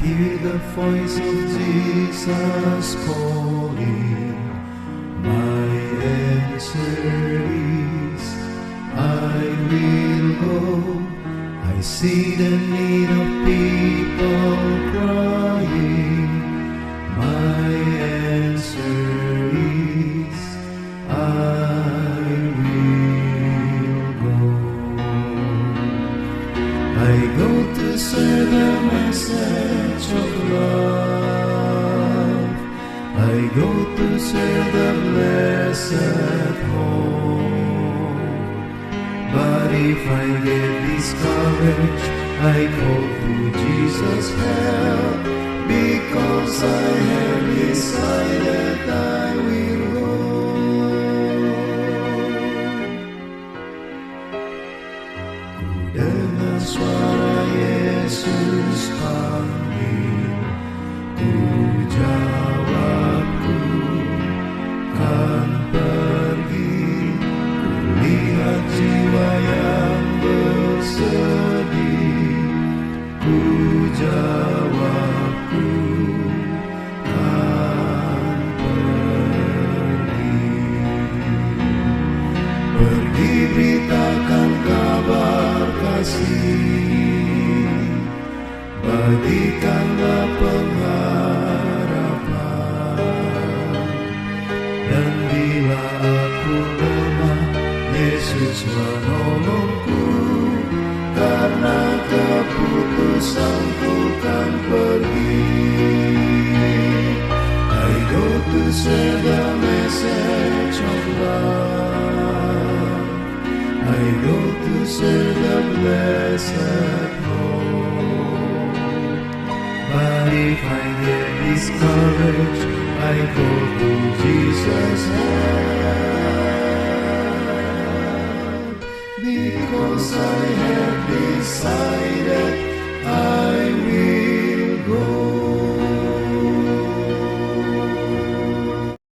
hear the voice of Jesus calling. My answer is, I will go. I see the need of people crying. My answer is, I will go. I go to share the message of love. I go to share the blessed hope. But if I get discouraged, I call to Jesus' help, because I have decided I will go. Ku dengar suara Yesus panggil, ku jawab ku kan pergi. Ku lihat jiwa yang bersedih, ku jawab ku kan pergi. Pergi beritakan kabar kasih, bagikanlah pengharapan. Dan bila aku lemah, Yesus menolongku, karena keputusanku kan pergi. I go to share the message of love. I go to share the blessed hope. But if I get discouraged, I go to Jesus' help, because I have decided I